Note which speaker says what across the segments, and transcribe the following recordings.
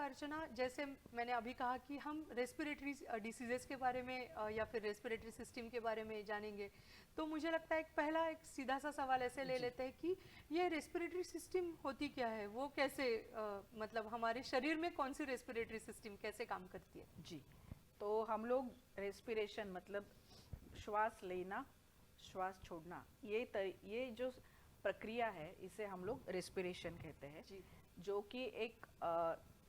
Speaker 1: अर्चना, जैसे मैंने अभी कहा कि हम रेस्पिरेटरी डिसीजेस के बारे में या फिर रेस्पिरेटरी सिस्टम के बारे में जानेंगे, तो मुझे लगता है एक सीधा सा सवाल ऐसे ले लेते हैं कि ये रेस्पिरेटरी सिस्टम होती क्या है, वो कैसे मतलब हमारे शरीर में कौन सी रेस्पिरेटरी सिस्टम कैसे काम करती है?
Speaker 2: जी, तो हम लोग रेस्पिरेशन मतलब श्वास लेना, श्वास छोड़ना, ये जो प्रक्रिया है इसे हम लोग रेस्पिरेशन कहते हैं, जो कि एक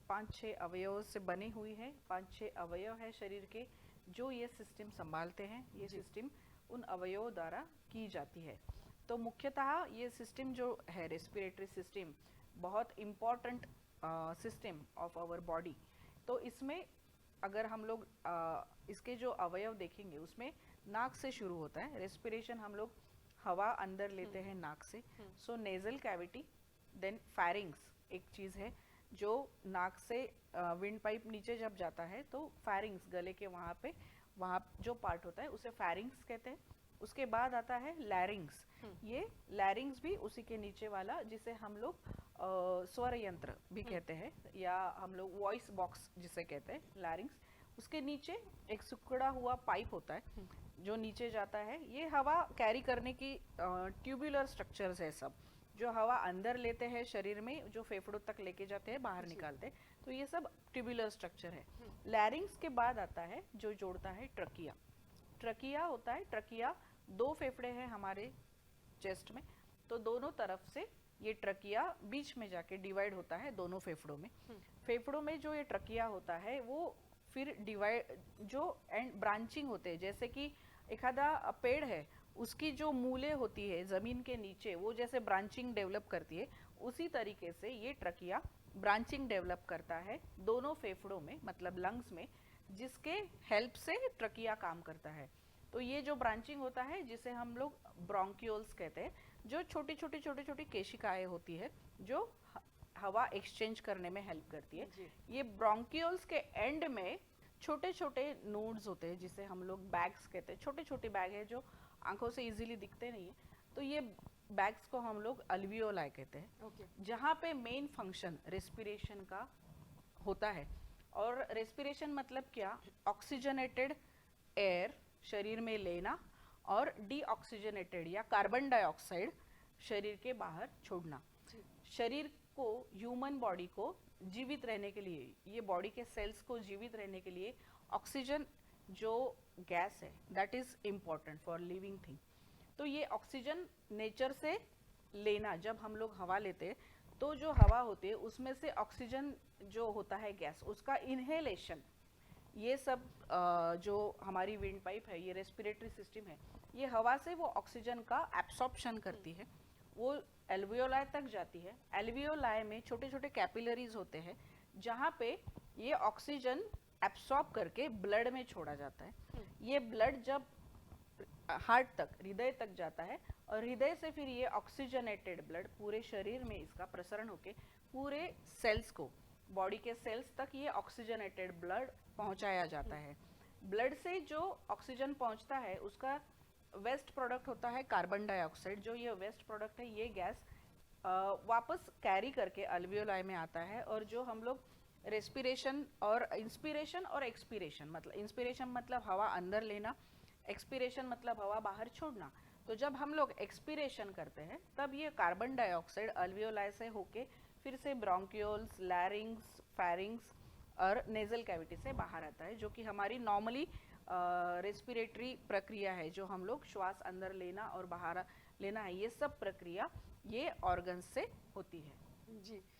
Speaker 2: 5-6 अवयव से बनी हुई है। 5-6 अवयव है शरीर के जो ये सिस्टम संभालते हैं। ये सिस्टम उन अवयवों द्वारा की जाती है। तो मुख्यतः ये सिस्टम जो है रेस्पिरेटरी सिस्टम बहुत important system of our body. तो इसमें अगर हम लोग इसके जो अवयव देखेंगे उसमें नाक से शुरू होता है रेस्पिरेशन। हम लोग हवा अंदर लेते हैं नाक से। सो नेजल कैविटी, देन फैरिंग्स एक चीज़ है जो नाक से विंड पाइप नीचे जब जाता है तो फैरिंग्स गले के वहाँ जो पार्ट होता है उसे फैरिंग्स कहते हैं। उसके बाद आता है लैरिंग्स। ये लैरिंग्स भी उसी के नीचे वाला जिसे हम लोग स्वर यंत्र भी कहते हैं या हम लोग वॉइस बॉक्स जिसे कहते हैं लैरिंग्स। उसके नीचे एक सिकुड़ा हुआ पाइप होता है जो नीचे जाता है। ये हवा कैरी करने की ट्यूबुलर स्ट्रक्चर्स है सब, जो हवा अंदर लेते हैं शरीर में, जो फेफड़ों तक लेके जाते हैं, बाहर निकालते हैं। तो ये सब ट्यूबुलर स्ट्रक्चर है। लैरिंग्स के बाद आता है जो जोड़ता है ट्रकिया। ट्रकिया होता है, ट्रकिया 2 फेफड़े हैं हमारे चेस्ट में, तो दोनों तरफ से ये ट्रकिया बीच में जाके डिवाइड होता है दोनों फेफड़ों में। फेफड़ों में जो ये ट्रकिया होता है वो फिर डिवाइड जो एंड ब्रांचिंग होते हैं, जैसे कि एखादा पेड़ है उसकी जो मूलें होती है जमीन के नीचे, वो जैसे ब्रांचिंग डेवलप करती है, उसी तरीके से ये ट्रकिया ब्रांचिंग डेवलप करता है दोनों फेफड़ों में, मतलब लंग्स में, जिसके हेल्प से ट्रकिया काम करता है। तो ये जो ब्रांचिंग होता है जिसे हम लोग ब्रोंक्यूल्स कहते हैं, जो छोटी छोटी केशिकाएं होती है जो हवा एक्सचेंज करने में हेल्प करती है। ये ब्रोंक्यूल्स के एंड में छोटे छोटे नोड्स होते हैं जिसे हम लोग बैग्स कहते हैं। छोटे छोटे बैग है जो आंखों से इजीली दिखते नहीं है, तो ये बैग्स को हम लोग अल्वियोलाई कहते हैं। जहाँ पे मेन फंक्शन रेस्पिरेशन का होता है। और रेस्पिरेशन मतलब क्या? ऑक्सीजनेटेड एयर शरीर में लेना और डीऑक्सीजनेटेड या कार्बन डाइऑक्साइड शरीर के बाहर छोड़ना। शरीर को, ह्यूमन बॉडी को जीवित रहने के लिए, ये बॉडी के सेल्स को जीवित रहने के लिए ऑक्सीजन जो गैस है that is important for living thing. तो ये ऑक्सीजन नेचर से लेना, जब हम लोग हवा लेते हैं तो जो हवा होती है उसमें से ऑक्सीजन जो होता है गैस, उसका इनहेलेशन, ये सब जो हमारी विंड पाइप है, ये रेस्पिरेटरी सिस्टम है, ये हवा से वो ऑक्सीजन का एब्सॉर्प्शन करती है, वो एल्वियोलाई तक जाती है। एल्वियोलाई में छोटे छोटे कैपिलरीज होते हैं जहाँ पे ये ऑक्सीजन एब्सॉर्ब करके ब्लड में छोड़ा जाता है। ये ब्लड जब हार्ट तक, हृदय तक जाता है और हृदय से फिर ये ऑक्सीजनेटेड ब्लड पूरे शरीर में इसका प्रसरण होके पूरे सेल्स को, बॉडी के सेल्स तक ये ऑक्सीजनेटेड ब्लड पहुंचाया जाता है। ब्लड से जो ऑक्सीजन पहुंचता है उसका वेस्ट प्रोडक्ट होता है कार्बन डाइऑक्साइड। जो ये वेस्ट प्रोडक्ट है, ये गैस वापस कैरी करके अल्वियोलाई में आता है। और जो हम लोग रेस्पिरेशन और इंस्पिरेशन और एक्सपीरेशन, मतलब इंस्पिरेशन मतलब हवा अंदर लेना, एक्सपीरेशन मतलब हवा बाहर छोड़ना। तो जब हम लोग एक्सपीरेशन करते हैं तब ये कार्बन डाइऑक्साइड अल्वियोलाई से होके फिर से ब्रोंक्यूल्स, लैरिंग्स, फैरिंग्स और नेजल कैविटी से बाहर आता है, जो कि हमारी नॉर्मली रेस्पिरेटरी प्रक्रिया है, जो हम लोग श्वास अंदर लेना और बाहर लेना है, ये सब प्रक्रिया ये ऑर्गन्स से होती है।
Speaker 1: जी।